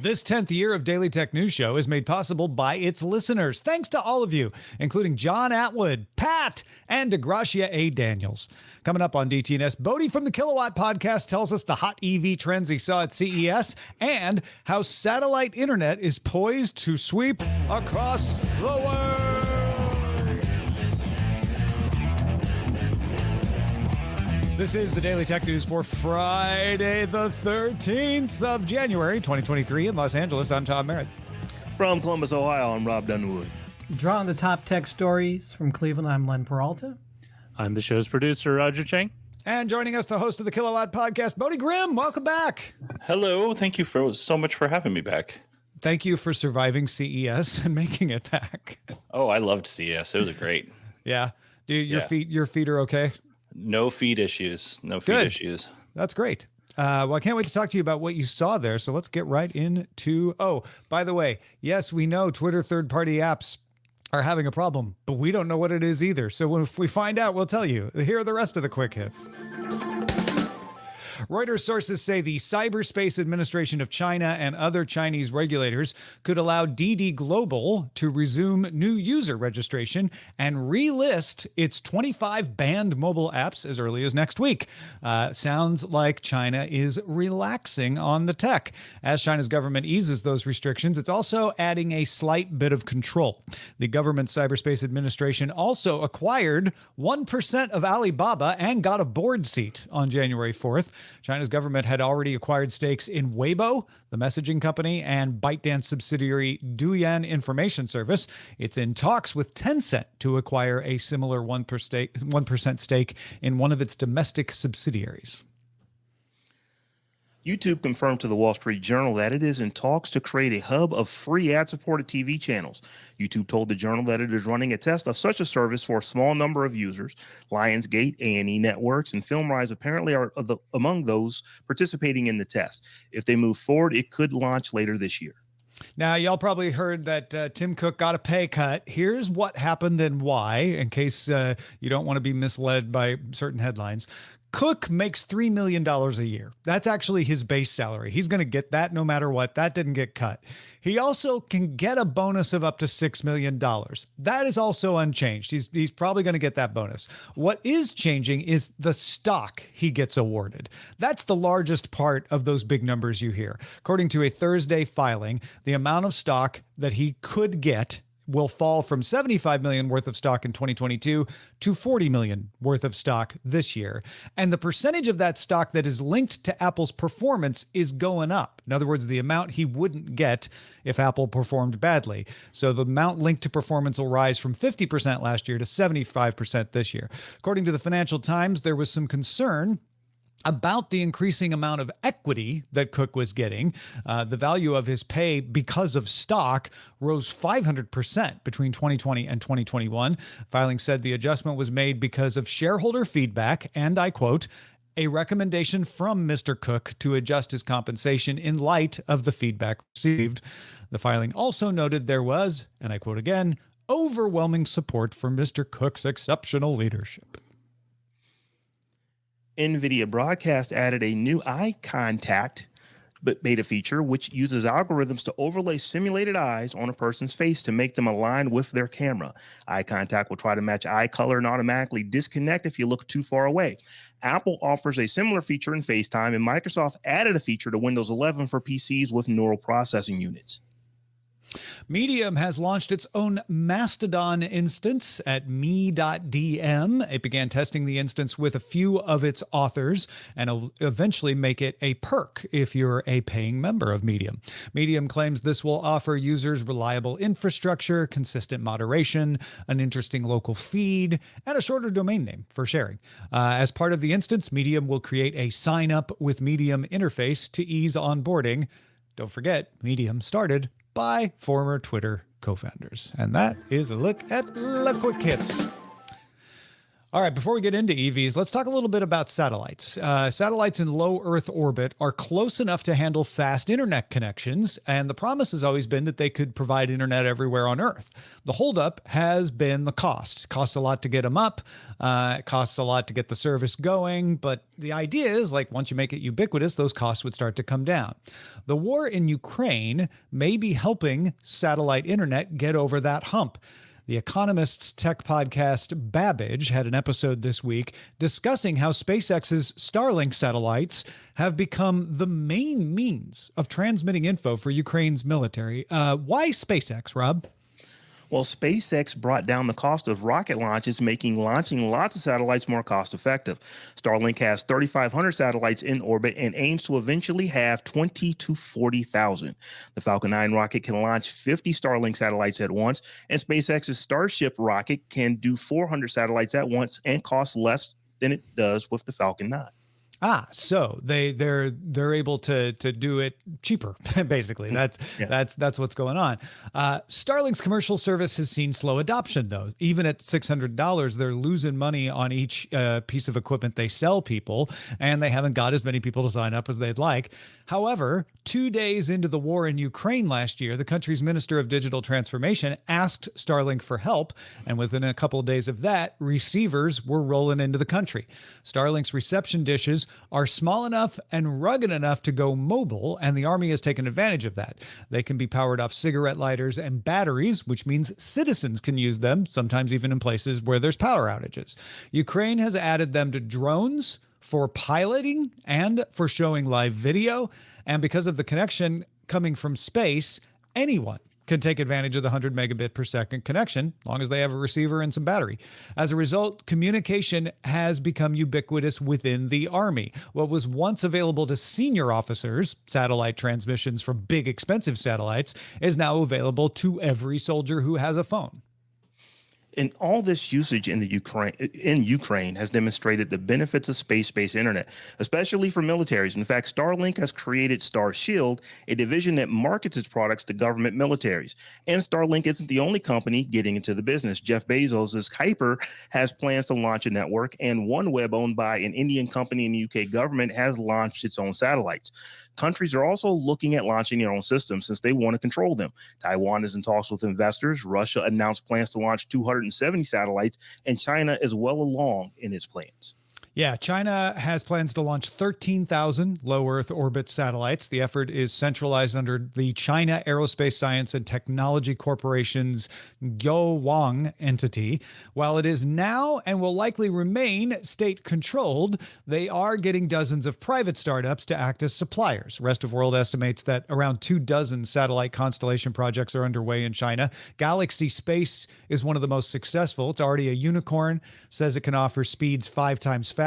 This 10th year of Daily Tech News Show is made possible by its listeners. Thanks to all of you, including John Atwood, Pat, and DeGracia A. Daniels. Coming up on DTNS, Bodie from the Kilowatt podcast tells us the hot EV trends he saw at CES and how satellite internet is poised to sweep across the world. This is the Daily Tech News for Friday, the 13th of January, 2023 in Los Angeles. I'm Tom Merritt. From Columbus, Ohio, I'm Robb Dunewood. Drawing the top tech stories from Cleveland, I'm Len Peralta. I'm the show's producer, Roger Chang. And joining us, the host of the Kilowatt podcast, Bodie Grimm. Welcome back. Hello. Thank you so much for having me back. Thank you for surviving CES and making it back. Oh, I loved CES. It was great. Yeah. Dude, your feet are okay? No feet issues. No feet issues. That's great. Well, I can't wait to talk to you about what you saw there. So let's get right into... Oh, by the way, yes, we know Twitter third-party apps are having a problem, but we don't know what it is either. So if we find out, we'll tell you. Here are the rest of the quick hits. Reuters sources say the Cyberspace Administration of China and other Chinese regulators could allow DD Global to resume new user registration and relist its 25 banned mobile apps as early as next week. Sounds like China is relaxing on the tech. As China's government eases those restrictions, it's also adding a slight bit of control. The government Cyberspace Administration also acquired 1% of Alibaba and got a board seat on January 4th. China's government had already acquired stakes in Weibo, the messaging company, and ByteDance subsidiary Douyin Information Service. It's in talks with Tencent to acquire a similar 1% stake in one of its domestic subsidiaries. YouTube confirmed to the Wall Street Journal that it is in talks to create a hub of free ad-supported TV channels. YouTube told the Journal that it is running a test of such a service for a small number of users. Lionsgate, A&E Networks, and FilmRise apparently are among those participating in the test. If they move forward, it could launch later this year. Now, y'all probably heard that Tim Cook got a pay cut. Here's what happened and why, in case you don't want to be misled by certain headlines. Cook makes $3 million a year. That's actually his base salary. He's going to get that no matter what. That didn't get cut. He also can get a bonus of up to $6 million. That is also unchanged. He's probably going to get that bonus. What is changing is the stock he gets awarded. That's the largest part of those big numbers you hear. According to a Thursday filing, the amount of stock that he could get will fall from $75 million worth of stock in 2022 to $40 million worth of stock this year. And the percentage of that stock that is linked to Apple's performance is going up. In other words, the amount he wouldn't get if Apple performed badly. So the amount linked to performance will rise from 50% last year to 75% this year. According to the Financial Times, there was some concern about the increasing amount of equity that Cook was getting. The value of his pay because of stock rose 500% between 2020 and 2021. Filing said the adjustment was made because of shareholder feedback, and I quote, a recommendation from Mr. Cook to adjust his compensation in light of the feedback received. The filing also noted there was, and I quote again, overwhelming support for Mr. Cook's exceptional leadership. NVIDIA Broadcast added a new eye contact beta feature, which uses algorithms to overlay simulated eyes on a person's face to make them align with their camera. Eye contact will try to match eye color and automatically disconnect if you look too far away. Apple offers a similar feature in FaceTime, and Microsoft added a feature to Windows 11 for PCs with neural processing units. Medium has launched its own Mastodon instance at me.dm. It began testing the instance with a few of its authors and will eventually make it a perk if you're a paying member of Medium. Medium claims this will offer users reliable infrastructure, consistent moderation, an interesting local feed, and a shorter domain name for sharing. As part of the instance, Medium will create a sign up with Medium interface to ease onboarding. Don't forget, Medium started by former Twitter co-founders. And that is a look at the quick hits. All right, before we get into EVs, let's talk a little bit about satellites. Satellites in low Earth orbit are close enough to handle fast internet connections, and the promise has always been that they could provide internet everywhere on Earth. The holdup has been the cost. It costs a lot to get them up. It costs a lot to get the service going, but the idea is, like, once you make it ubiquitous, those costs would start to come down. The war in Ukraine may be helping satellite internet get over that hump. The Economist's tech podcast Babbage had an episode this week discussing how SpaceX's Starlink satellites have become the main means of transmitting info for Ukraine's military. Why SpaceX, Rob? Well, SpaceX brought down the cost of rocket launches, making launching lots of satellites more cost effective. Starlink has 3,500 satellites in orbit and aims to eventually have 20 to 40,000. The Falcon 9 rocket can launch 50 Starlink satellites at once, and SpaceX's Starship rocket can do 400 satellites at once and cost less than it does with the Falcon 9. So they're able to do it cheaper, basically. That's what's going on. Starlink's commercial service has seen slow adoption, though. Even at $600, they're losing money on each piece of equipment they sell people, and they haven't got as many people to sign up as they'd like. However, 2 days into the war in Ukraine last year, the country's Minister of Digital Transformation asked Starlink for help, and within a couple of days of that, receivers were rolling into the country. Starlink's reception dishes are small enough and rugged enough to go mobile, and the Army has taken advantage of that. They can be powered off cigarette lighters and batteries, which means citizens can use them, sometimes even in places where there's power outages. Ukraine has added them to drones for piloting and for showing live video, and because of the connection coming from space, anyone can take advantage of the 100 megabit per second connection, as long as they have a receiver and some battery. As a result, communication has become ubiquitous within the Army. What was once available to senior officers, satellite transmissions from big expensive satellites, is now available to every soldier who has a phone. And all this usage in Ukraine has demonstrated the benefits of space-based internet, especially for militaries. In fact, Starlink has created Starshield, a division that markets its products to government militaries. And Starlink isn't the only company getting into the business. Jeff Bezos' Kuiper has plans to launch a network, and OneWeb, owned by an Indian company in the UK government, has launched its own satellites. Countries are also looking at launching their own systems since they want to control them. Taiwan is in talks with investors. Russia announced plans to launch 270 satellites, and China is well along in its plans. Yeah, China has plans to launch 13,000 low Earth orbit satellites. The effort is centralized under the China Aerospace Science and Technology Corporation's Guowang entity. While it is now and will likely remain state-controlled, they are getting dozens of private startups to act as suppliers. Rest of World estimates that around 24 satellite constellation projects are underway in China. Galaxy Space is one of the most successful. It's already a unicorn, says it can offer speeds 5 times faster.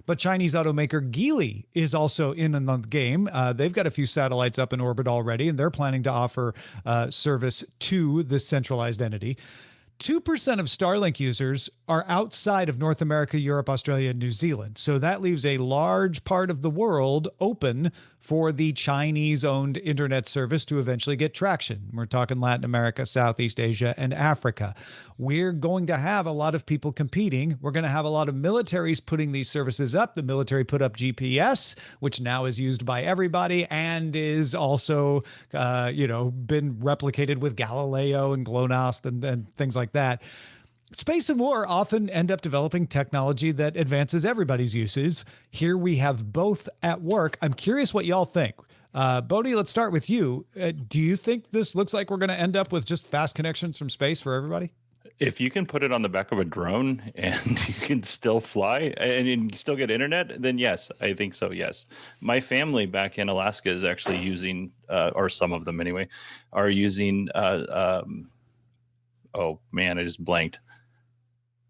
But Chinese automaker Geely is also in the game. They've got a few satellites up in orbit already, and they're planning to offer service to this centralized entity. 2% of Starlink users are outside of North America, Europe, Australia, and New Zealand. So that leaves a large part of the world open for the Chinese-owned internet service to eventually get traction. We're talking Latin America, Southeast Asia, and Africa. We're going to have a lot of people competing. We're going to have a lot of militaries putting these services up. The military put up GPS, which now is used by everybody and is also, been replicated with Galileo and GLONASS and things like that. Space and war often end up developing technology that advances everybody's uses. Here we have both at work. I'm curious what y'all think. Bodie, let's start with you. Do you think this looks like we're going to end up with just fast connections from space for everybody? If you can put it on the back of a drone and you can still fly and you can still get internet, then yes, I think so. Yes. My family back in Alaska is actually using, or some of them anyway, are using, oh man, I just blanked.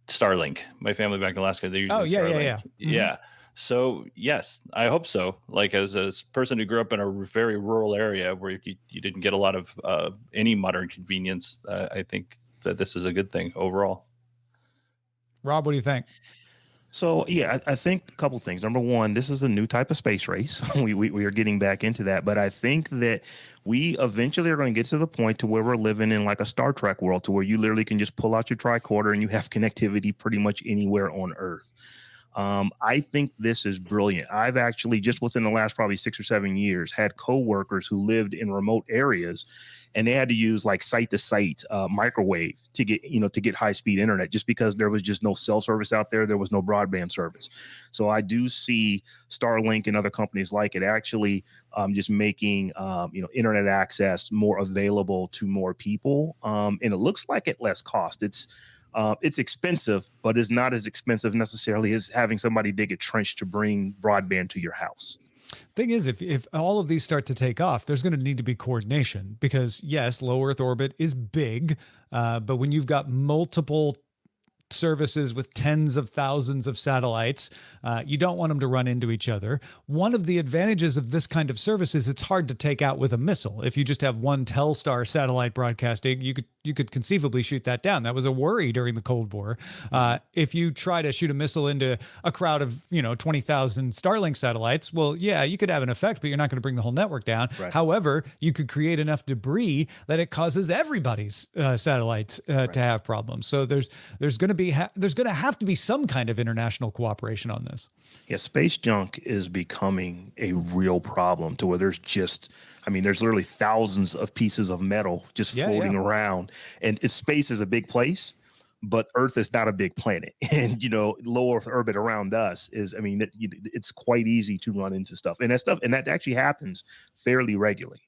Starlink. My family back in Alaska, they're using Starlink. Yeah. Mm-hmm. Yeah. So yes, I hope so. Like as a person who grew up in a very rural area where you didn't get a lot of any modern convenience, I think that this is a good thing overall. Rob, what do you think? So yeah, I think a couple things. Number one, this is a new type of space race. We are getting back into that, but I think that we eventually are going to get to the point to where we're living in like a Star Trek world, to where you literally can just pull out your tricorder and you have connectivity pretty much anywhere on Earth. I think this is brilliant. I've actually just within the last probably 6 or 7 years had coworkers who lived in remote areas, and they had to use like site to site microwave to get high speed internet, just because there was just no cell service out there. There was no broadband service. So I do see Starlink and other companies like it actually just making internet access more available to more people, and it looks like at less cost. It's expensive, but it's not as expensive necessarily as having somebody dig a trench to bring broadband to your house. Thing is, if all of these start to take off, there's going to need to be coordination because yes, low Earth orbit is big, but when you've got multiple services with tens of thousands of satellites, you don't want them to run into each other. One of the advantages of this kind of service is it's hard to take out with a missile. If you just have one Telstar satellite broadcasting, you could conceivably shoot that down. That was a worry during the Cold War. If you try to shoot a missile into a crowd of 20,000 Starlink satellites, well, yeah, you could have an effect, but you're not going to bring the whole network down. Right. However, you could create enough debris that it causes everybody's satellites to have problems. So there's going to have to be some kind of international cooperation on this. Yeah, space junk is becoming a real problem, to where there's literally thousands of pieces of metal just floating around, and space is a big place, but Earth is not a big planet. And, low Earth orbit around us is, it's quite easy to run into stuff, and that actually happens fairly regularly.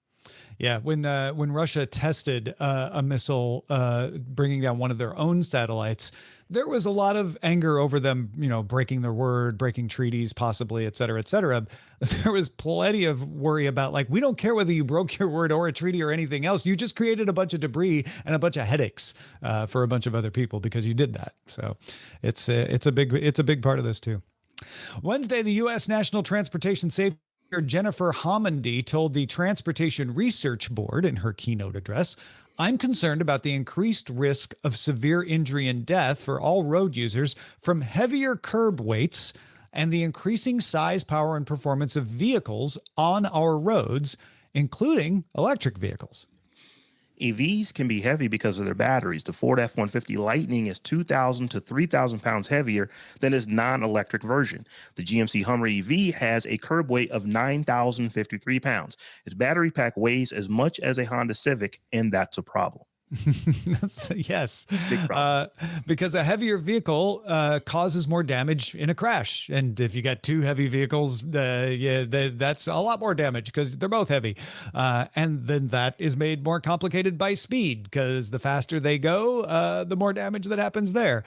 Yeah, when Russia tested a missile bringing down one of their own satellites, there was a lot of anger over them, breaking their word, breaking treaties, possibly, et cetera, et cetera. There was plenty of worry about, like, we don't care whether you broke your word or a treaty or anything else. You just created a bunch of debris and a bunch of headaches for a bunch of other people because you did that. So it's a big part of this too. Wednesday, the U.S. National Transportation Safety Jennifer Homendy told the Transportation Research Board in her keynote address, "I'm concerned about the increased risk of severe injury and death for all road users from heavier curb weights and the increasing size, power, and performance of vehicles on our roads, including electric vehicles." EVs can be heavy because of their batteries. The Ford F-150 Lightning is 2,000 to 3,000 pounds heavier than its non-electric version. The GMC Hummer EV has a curb weight of 9,053 pounds. Its battery pack weighs as much as a Honda Civic, and that's a problem. Yes, Big problem. because a heavier vehicle causes more damage in a crash, and if you got two heavy vehicles, that's a lot more damage because they're both heavy, and then that is made more complicated by speed because the faster they go, the more damage that happens there.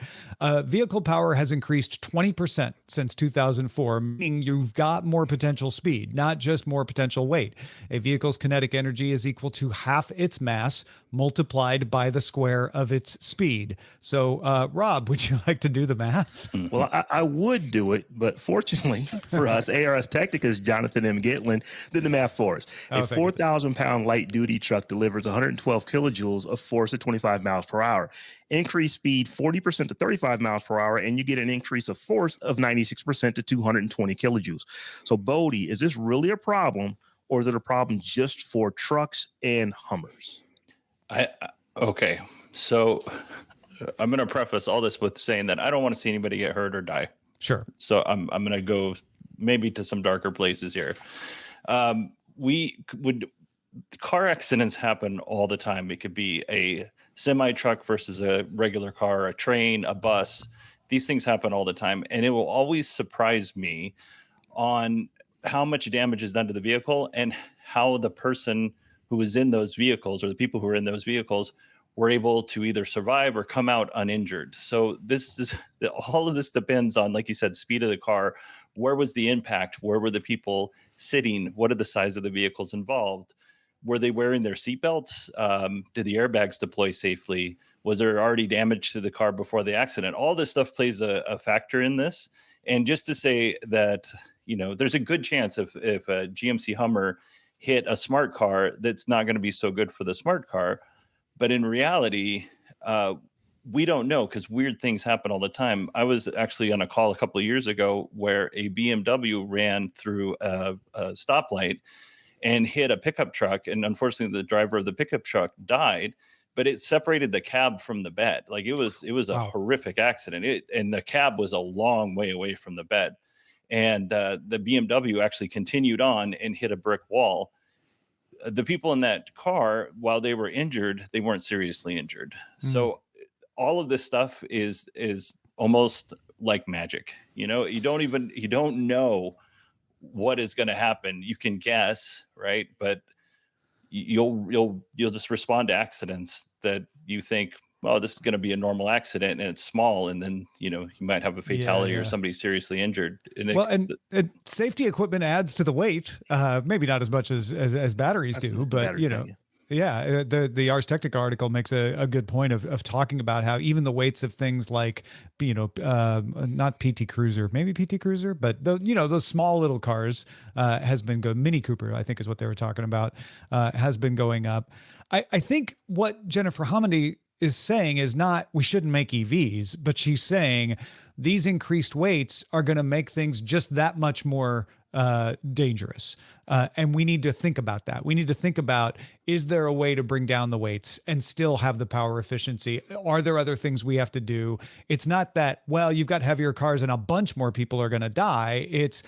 Vehicle power has increased 20% since 2004, meaning you've got more potential speed, not just more potential weight. A vehicle's kinetic energy is equal to half its mass multiplied by the square of its speed. So, Rob, would you like to do the math? Well, I would do it, but fortunately for us, ARS Technica's Jonathan M. Gitlin did the math for us. A 4,000-pound light-duty truck delivers 112 kilojoules of force at 25 miles per hour. Increase speed 40% to 35 miles per hour, and you get an increase of force of 96% to 220 kilojoules. So, Bodie, is this really a problem, or is it a problem just for trucks and Hummers? Okay, so I'm going to preface all this with saying that I don't want to see anybody get hurt or die. Sure. So I'm going to go maybe to some darker places here. Car accidents happen all the time. It could be a semi truck versus a regular car, a train, a bus. These things happen all the time, and it will always surprise me on how much damage is done to the vehicle and how the person who was in those vehicles, or the people who were in those vehicles, were able to either survive or come out uninjured. So all of this depends on, like you said, speed of the car. Where was the impact? Where were the people sitting? What are the size of the vehicles involved? Were they wearing their seatbelts? Did the airbags deploy safely? Was there already damage to the car before the accident? All this stuff plays a factor in this. And just to say that, there's a good chance if a GMC Hummer hit a smart car, that's not going to be so good for the smart car. But in reality, we don't know because weird things happen all the time. I was actually on a call a couple of years ago where a BMW ran through a stoplight and hit a pickup truck. And unfortunately, the driver of the pickup truck died, but it separated the cab from the bed. Like it was a Wow. horrific accident. And the cab was a long way away from the bed. And the BMW actually continued on and hit a brick wall. The people in that car, while they were injured, they weren't seriously injured. So all of this stuff is almost like magic. You know, you don't know what is going to happen. You can guess, right? But you'll just respond to accidents that you think, well, this is going to be a normal accident, and it's small, and then you might have a fatality or somebody seriously injured. And safety equipment adds to the weight. Maybe not as much as batteries do, but the Ars Technica article makes a good point of talking about how even the weights of things like not PT Cruiser, maybe PT Cruiser, but those small little cars has been going. Mini Cooper, I think, is what they were talking about, has been going up. I think what Jennifer Homendy is saying is not we shouldn't make EVs, but she's saying these increased weights are going to make things just that much more dangerous. And we need to think about that. We need to think about, is there a way to bring down the weights and still have the power efficiency? Are there other things we have to do? It's not that, well, you've got heavier cars and a bunch more people are going to die. It's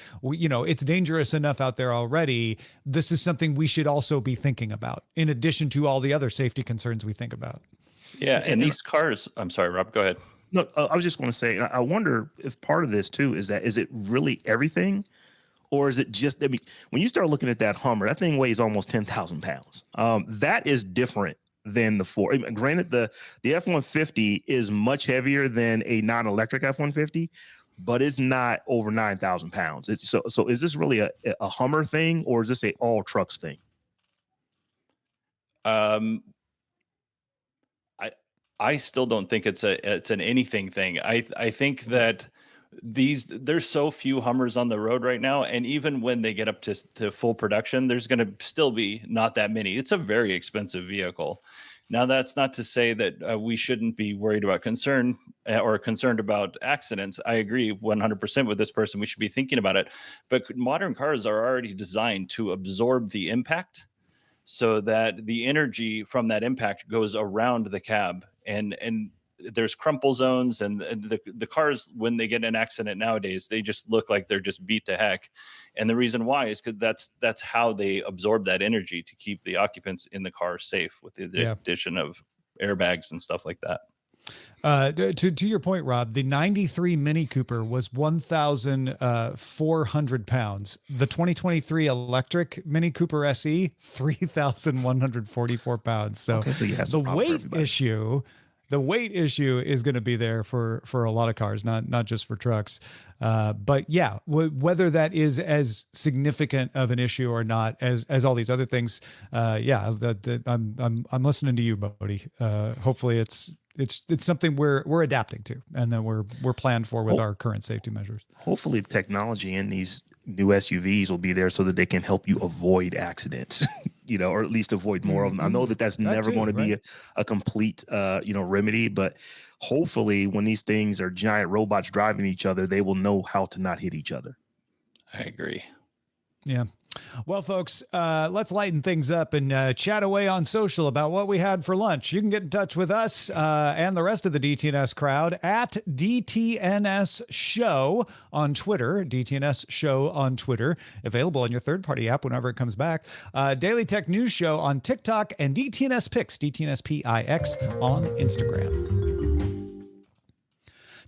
dangerous enough out there already. This is something we should also be thinking about in addition to all the other safety concerns we think about. Yeah. And these cars, I'm sorry, Rob, go ahead. No, I was just going to say, I wonder if part of this too is it really everything? Or is it just, when you start looking at that Hummer, that thing weighs almost 10,000 pounds. That is different than the Ford. Granted, the F-150 is much heavier than a non-electric F-150, but it's not over 9,000 pounds. So is this really a Hummer thing, or is this a all trucks thing? I still don't think it's an anything thing. I think that there's so few Hummers on the road right now, and even when they get up to full production, there's going to still be not that many. It's a very expensive vehicle. Now, that's not to say that we shouldn't be worried about concerned about accidents. I agree 100% with this person. We should be thinking about it. But modern cars are already designed to absorb the impact so that the energy from that impact goes around the cab. And there's crumple zones, and the cars, when they get in an accident nowadays, they just look like they're just beat to heck. And the reason why is because that's how they absorb that energy to keep the occupants in the car safe, with the addition of airbags and stuff like that. To your point, Rob, the 93 Mini Cooper was 1,400 pounds. The 2023 electric Mini Cooper SE, 3,144 pounds. So the weight issue is going to be there for a lot of cars, not just for trucks. But yeah, whether that is as significant of an issue or not as all these other things, I'm listening to you, Bodie. Hopefully it's something we're adapting to, and that we're planned for with our current safety measures. Hopefully the technology in these new SUVs will be there so that they can help you avoid accidents, or at least avoid more of them. I know that's never going to be a complete, remedy, but hopefully when these things are giant robots driving each other, they will know how to not hit each other. I agree. Yeah. Well, folks, let's lighten things up and chat away on social about what we had for lunch. You can get in touch with us and the rest of the DTNS crowd at DTNS Show on Twitter, DTNS Show on Twitter, available on your third-party app whenever it comes back. Daily Tech News Show on TikTok, and DTNS Pix, DTNS PIX on Instagram.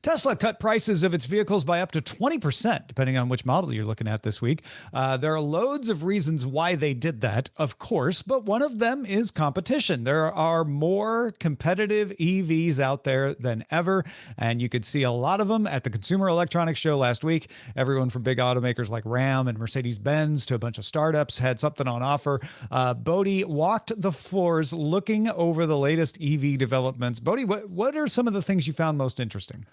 Tesla cut prices of its vehicles by up to 20%, depending on which model you're looking at this week. There are loads of reasons why they did that, of course, but one of them is competition. There are more competitive EVs out there than ever, and you could see a lot of them at the Consumer Electronics Show last week. Everyone from big automakers like Ram and Mercedes-Benz to a bunch of startups had something on offer. Bodie walked the floors looking over the latest EV developments. Bodie, what are some of the things you found most interesting?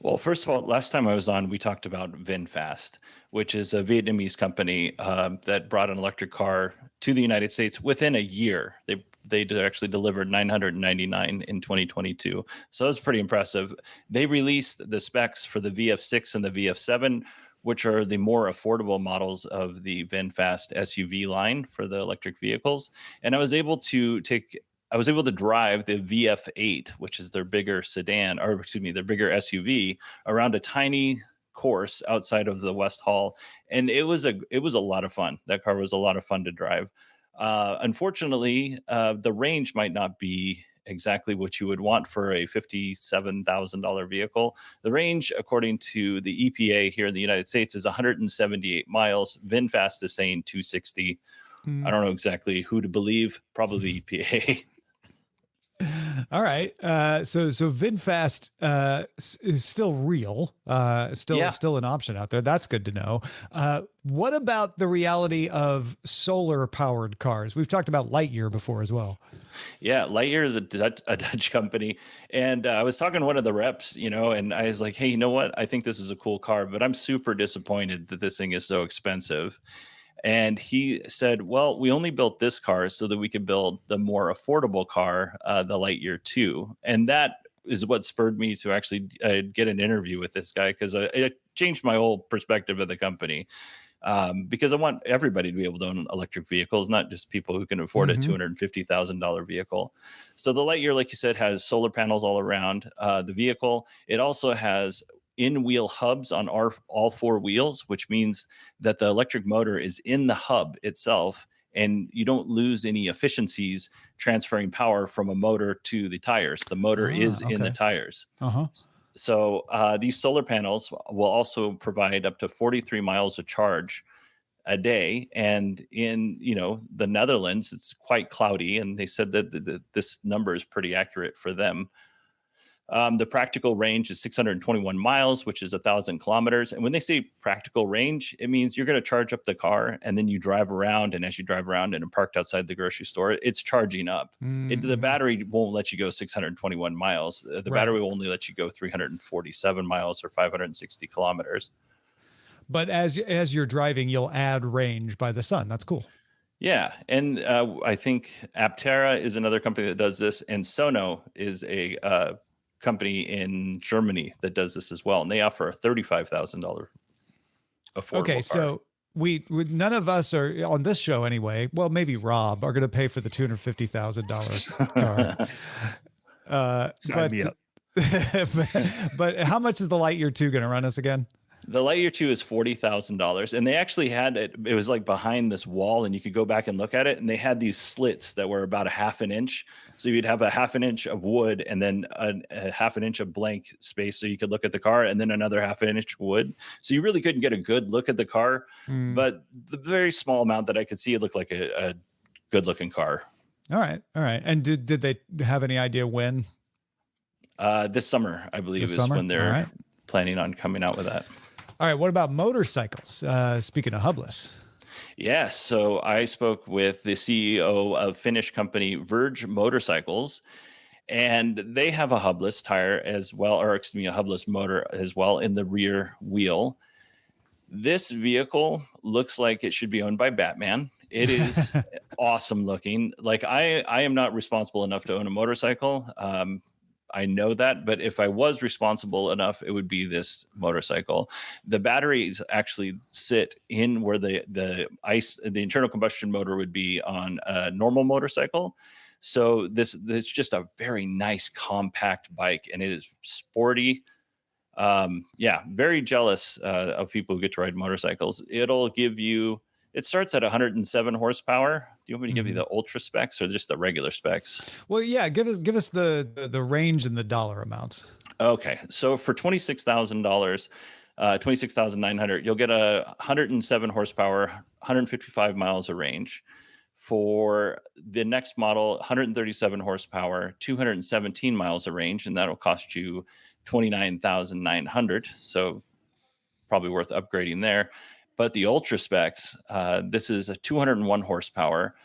Well, first of all, last time I was on, we talked about VinFast, which is a Vietnamese company that brought an electric car to the United States within a year. They they actually delivered 999 in 2022. So that's pretty impressive. They released the specs for the VF6 and the VF7, which are the more affordable models of the VinFast SUV line for the electric vehicles. And I was able to drive the VF8, which is their bigger sedan, or excuse me, their bigger SUV, around a tiny course outside of the West Hall, and it was a lot of fun. That car was a lot of fun to drive. Unfortunately, the range might not be exactly what you would want for a $57,000 vehicle. The range, according to the EPA here in the United States, is 178 miles. VinFast is saying 260. I don't know exactly who to believe. Probably EPA. All right. So VinFast is still real, still an option out there. That's good to know. What about the reality of solar powered cars? We've talked about Lightyear before as well. Yeah, Lightyear is a Dutch company, and I was talking to one of the reps, and I was like, "Hey, you know what? I think this is a cool car, but I'm super disappointed that this thing is so expensive." And he said, "Well, we only built this car so that we could build the more affordable car, the Lightyear 2." And that is what spurred me to actually get an interview with this guy, because it changed my whole perspective of the company. Because I want everybody to be able to own electric vehicles, not just people who can afford a $250,000 vehicle. So the Lightyear, like you said, has solar panels all around the vehicle. It also has in-wheel hubs on all four wheels, which means that the electric motor is in the hub itself, and you don't lose any efficiencies transferring power from a motor to the tires. The motor is in the tires. So these solar panels will also provide up to 43 miles of charge a day. And in the Netherlands, it's quite cloudy, and they said that this number is pretty accurate for them. The practical range is 621 miles, which is 1,000 kilometers. And when they say practical range, it means you're going to charge up the car and then you drive around. And as you drive around and are parked outside the grocery store, it's charging up. The battery won't let you go 621 miles. The battery will only let you go 347 miles or 560 kilometers. But as you're driving, you'll add range by the sun. That's cool. Yeah. And I think Aptera is another company that does this. And Sono is a company in Germany that does this as well, and they offer a $35,000 affordable Okay, car. so we none of us are on this show anyway. Well, maybe Rob are going to pay for the $250,000 car. Sign me up. But how much is the Lightyear 2 going to run us again? The Lightyear 2 is $40,000, and they actually had it. It was like behind this wall, and you could go back and look at it. And they had these slits that were about a half an inch. So you'd have a half an inch of wood, and then a half an inch of blank space, so you could look at the car, and then another half an inch of wood. So you really couldn't get a good look at the car. But the very small amount that I could see, it looked like a good looking car. All right. And did they have any idea when? This summer, I believe, is when they're planning on coming out with that. All right. What about motorcycles? Speaking of hubless. Yes. So I spoke with the CEO of Finnish company Verge Motorcycles, and they have a hubless tire as well, or excuse me, a hubless motor as well in the rear wheel. This vehicle looks like it should be owned by Batman. It is awesome looking. Like I am not responsible enough to own a motorcycle. I know that, but if I was responsible enough, it would be this motorcycle. The batteries actually sit in where the internal combustion motor would be on a normal motorcycle. So this just a very nice compact bike, and it is sporty. Very jealous of people who get to ride motorcycles. It starts at 107 horsepower. Do you want me to give you the ultra specs or just the regular specs? Well, yeah, give us the range and the dollar amounts. Okay, so for $26,000, $26,900, you'll get a 107 horsepower, 155 miles of range. For the next model, 137 horsepower, 217 miles of range, and that'll cost you $29,900. So probably worth upgrading there. But the ultra specs, this is a 201 horsepower,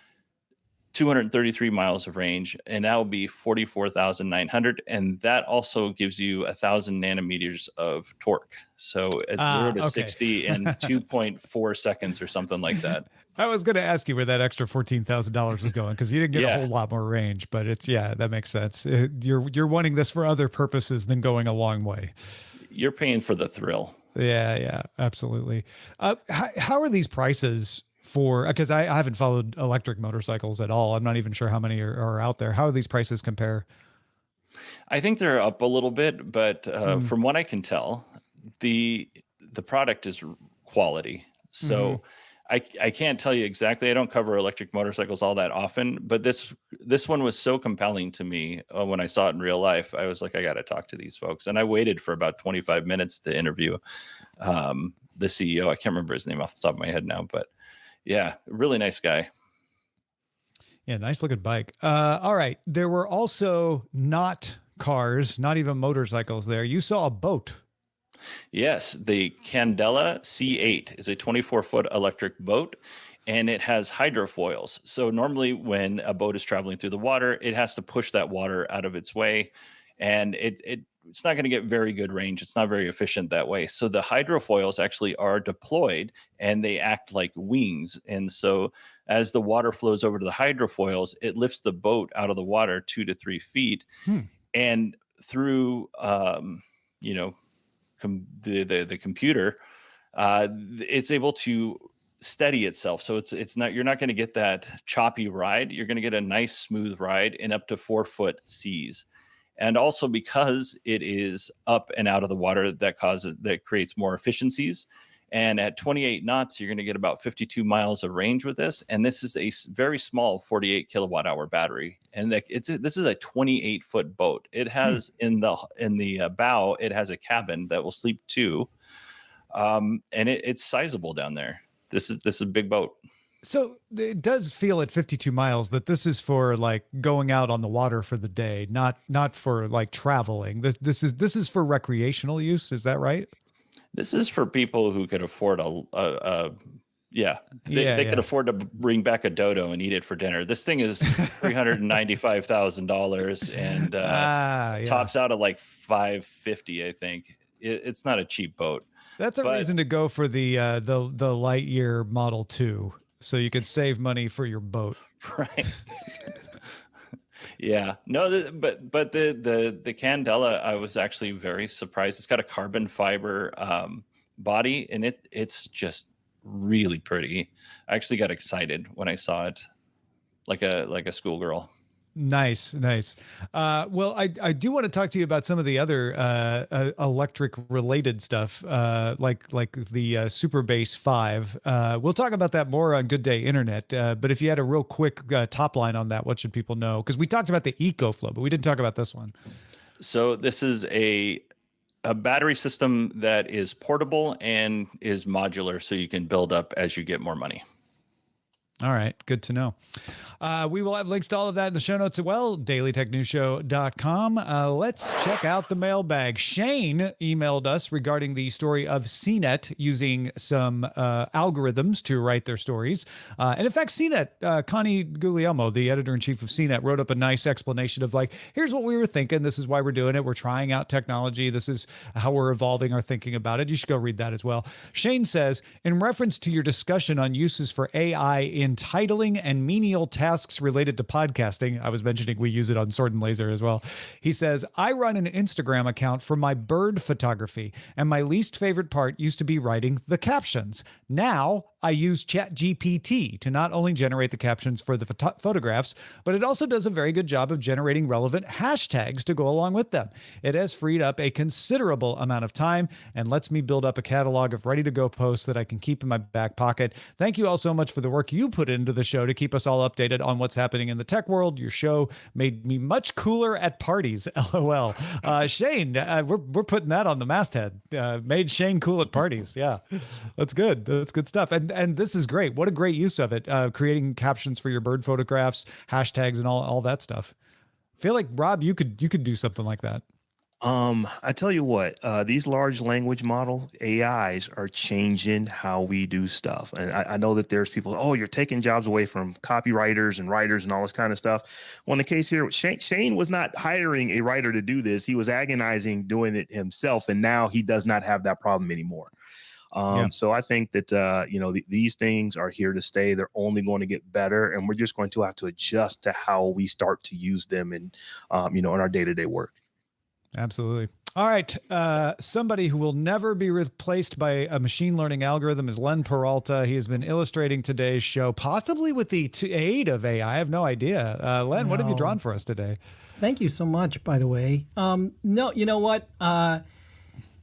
233 miles of range, and that will be 44,900. And that also gives you 1,000 nanometers of torque. So it's 0 to okay. 60 in 2.4 seconds or something like that. I was going to ask you where that extra $14,000 was going because you didn't get a Yeah. whole lot more range, but that makes sense. You're wanting this for other purposes than going a long way. You're paying for the thrill. Yeah, absolutely. How are these prices for, because I haven't followed electric motorcycles at all. I'm not even sure how many are out there. How do these prices compare? I think they're up a little bit, but from what I can tell, the product is quality. So I can't tell you exactly. I don't cover electric motorcycles all that often, but this one was so compelling to me when I saw it in real life. I was like, I got to talk to these folks, and I waited for about 25 minutes to interview the CEO. I can't remember his name off the top of my head now, but yeah, really nice guy. Yeah, nice looking bike. All right, there were also not cars, not even motorcycles there. You saw a boat. Yes, the Candela C8 is a 24-foot electric boat, and it has hydrofoils. So normally when a boat is traveling through the water, it has to push that water out of its way, and it's not going to get very good range. It's not very efficient that way. So the hydrofoils actually are deployed, and they act like wings. And so as the water flows over to the hydrofoils, it lifts the boat out of the water 2 to 3 feet, and through the computer, it's able to steady itself. So you're not going to get that choppy ride. You're going to get a nice smooth ride in up to 4-foot seas. And also because it is up and out of the water, that creates more efficiencies. And at 28 knots, you're going to get about 52 miles of range with this. And this is a very small 48 kilowatt hour battery. And this is a 28-foot boat. It has in the bow, it has a cabin that will sleep 2. And it's sizable down there. This is a big boat. So it does feel at 52 miles that this is for like going out on the water for the day, not for like traveling. This is for recreational use. Is that right? This is for people who could afford they could afford to bring back a dodo and eat it for dinner. This thing is $395,000 and tops out at like $550. I think it's not a cheap boat. That's a reason to go for the Lightyear Model 2, so you could save money for your boat. Right. Yeah, no, but the Candela, I was actually very surprised. It's got a carbon fiber body, and it's just really pretty. I actually got excited when I saw it, like a schoolgirl. Nice. Well, I do want to talk to you about some of the other electric related stuff, like the Super Base 5. We'll talk about that more on Good Day Internet. But if you had a real quick top line on that, what should people know? Because we talked about the EcoFlow, but we didn't talk about this one. So this is a battery system that is portable and is modular, so you can build up as you get more money. All right. Good to know. We will have links to all of that in the show notes as well. dailytechnewsshow.com. Let's check out the mailbag. Shane emailed us regarding the story of CNET using some algorithms to write their stories. And in fact, CNET, Connie Guglielmo, the editor-in-chief of CNET, wrote up a nice explanation of like, here's what we were thinking. This is why we're doing it. We're trying out technology. This is how we're evolving our thinking about it. You should go read that as well. Shane says, in reference to your discussion on uses for AI in titling and menial tasks related to podcasting. I was mentioning we use it on Sword and Laser as well. He says, I run an Instagram account for my bird photography, and my least favorite part used to be writing the captions. Now I use ChatGPT to not only generate the captions for the photographs, but it also does a very good job of generating relevant hashtags to go along with them. It has freed up a considerable amount of time and lets me build up a catalog of ready-to-go posts that I can keep in my back pocket. Thank you all so much for the work you put into the show to keep us all updated on what's happening in the tech world. Your show made me much cooler at parties. LOL. Shane, we're putting that on the masthead. Made Shane cool at parties. Yeah, that's good. That's good stuff. And this is great. What a great use of it. Creating captions for your bird photographs, hashtags, and all that stuff. I feel like, Rob, you could do something like that. I tell you what, these large language model AIs are changing how we do stuff. And I know that there's people, oh, you're taking jobs away from copywriters and writers and all this kind of stuff. Well, in the case here, Shane was not hiring a writer to do this. He was agonizing doing it himself. And now he does not have that problem anymore. So I think that, these things are here to stay. They're only going to get better. And we're just going to have to adjust to how we start to use them in our day-to-day work. Absolutely. All right. Somebody who will never be replaced by a machine learning algorithm is Len Peralta. He has been illustrating today's show, possibly with the aid of AI. I have no idea. Len, what have you drawn for us today? Thank you so much, by the way. No, you know what?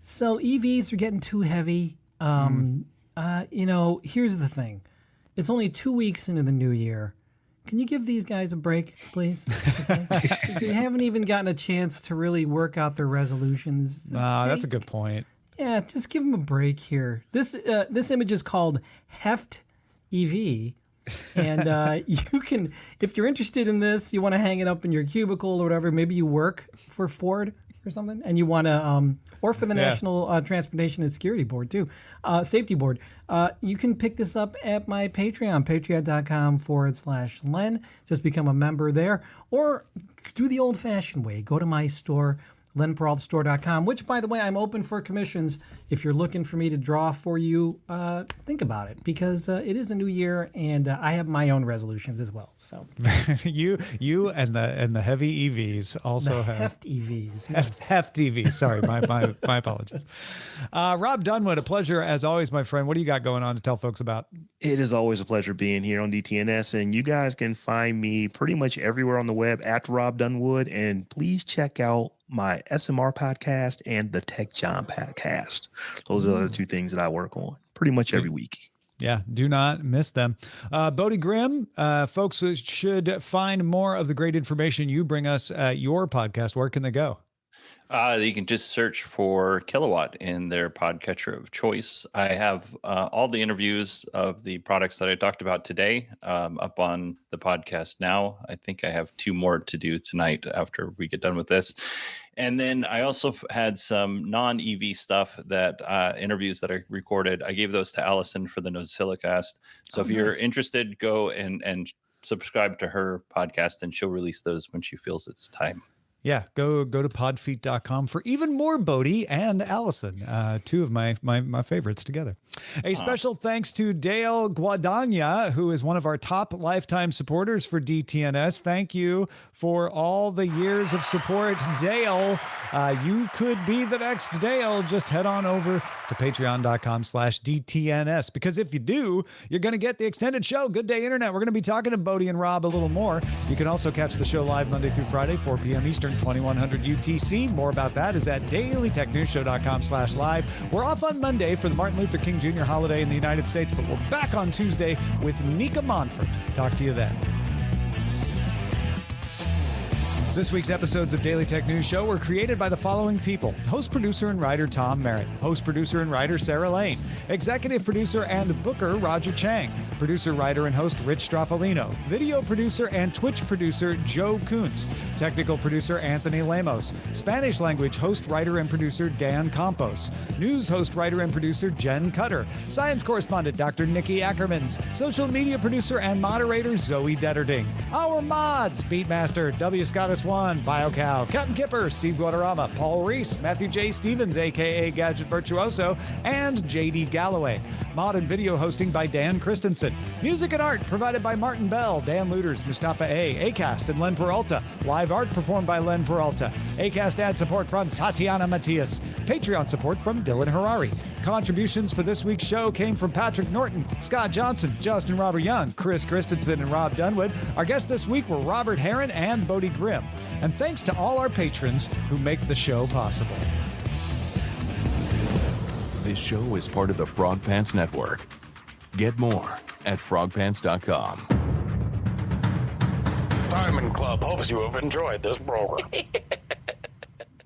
So EVs are getting too heavy. Here's the thing. It's only 2 weeks into the new year. Can you give these guys a break, please? Okay? If you haven't even gotten a chance to really work out their resolutions. That's a good point. Yeah, just give them a break here. This image is called Heft EV. And you can, if you're interested in this, you want to hang it up in your cubicle or whatever, maybe you work for Ford or something, and you want to, or for the National Transportation and Security Board too, Safety Board. You can pick this up at my Patreon, patreon.com/Len. Just become a member there, or do the old-fashioned way. Go to my store, lenperaltastore.com, which, by the way, I'm open for commissions. If you're looking for me to draw for you, think about it, because it is a new year, and I have my own resolutions as well. So you and the heavy EVs also the have Heft EVs. Yes. Heft EVs. Sorry, my apologies. Robb Dunewood, a pleasure as always, my friend. What do you got going on to tell folks about? It is always a pleasure being here on DTNS, and you guys can find me pretty much everywhere on the web at Robb Dunewood, and please check out my SMR podcast and the Tech John podcast. Those are the other two things that I work on pretty much every week. Yeah, do not miss them. Bodie Grimm, folks should find more of the great information you bring us at your podcast. Where can they go? You can just search for Kilowatt in their podcatcher of choice. I have all the interviews of the products that I talked about today up on the podcast now. I think I have 2 more to do tonight after we get done with this. And then I also had some non-EV stuff that interviews that I recorded. I gave those to Allison for the Nosilicast. So if you're interested, go and subscribe to her podcast, and she'll release those when she feels it's time. Yeah, go to podfeet.com for even more Bodie and Allison, 2 of my favorites together. A special thanks to Dale Guadagna, who is one of our top lifetime supporters for DTNS. Thank you for all the years of support, Dale. You could be the next Dale. Just head on over to patreon.com/DTNS, because if you do, you're going to get the extended show, Good Day Internet. We're going to be talking to Bodie and Robb a little more. You can also catch the show live Monday through Friday, 4 p.m. Eastern, 2100 UTC. More about that is at dailytechnewsshow.com/live. We're off on Monday for the Martin Luther King Jr. holiday in the United States, but we're back on Tuesday with Nica Montford. Talk to you then. This week's episodes of Daily Tech News Show were created by the following people: host, producer, and writer Tom Merritt, host, producer, and writer Sarah Lane, executive producer and booker Roger Chang, producer, writer, and host Rich Straffolino, video producer and Twitch producer Joe Kuntz, technical producer Anthony Lemos, Spanish language host, writer, and producer Dan Campos, news host, writer, and producer Jen Cutter, science correspondent Dr. Nikki Ackermans, social media producer and moderator Zoe Detterding, our mods Beatmaster W. Scottus One, BioCow, Captain Kipper, Steve Guadarrama, Paul Reese, Matthew J. Stevens, aka Gadget Virtuoso, and JD Galloway. Mod and video hosting by Dan Christensen. Music and art provided by Martin Bell, Dan Looters, Mustafa A, Acast, and Len Peralta. Live art performed by Len Peralta. Acast ad support from Tatiana Matias. Patreon support from Dylan Harari. Contributions for this week's show came from Patrick Norton, Scott Johnson, Justin Robert Young, Chris Christensen, and Robb Dunewood. Our guests this week were Robert Heron and Bodie Grimm. And thanks to all our patrons who make the show possible. This show is part of the Frog Pants Network. Get more at frogpants.com. Diamond Club hopes you have enjoyed this program.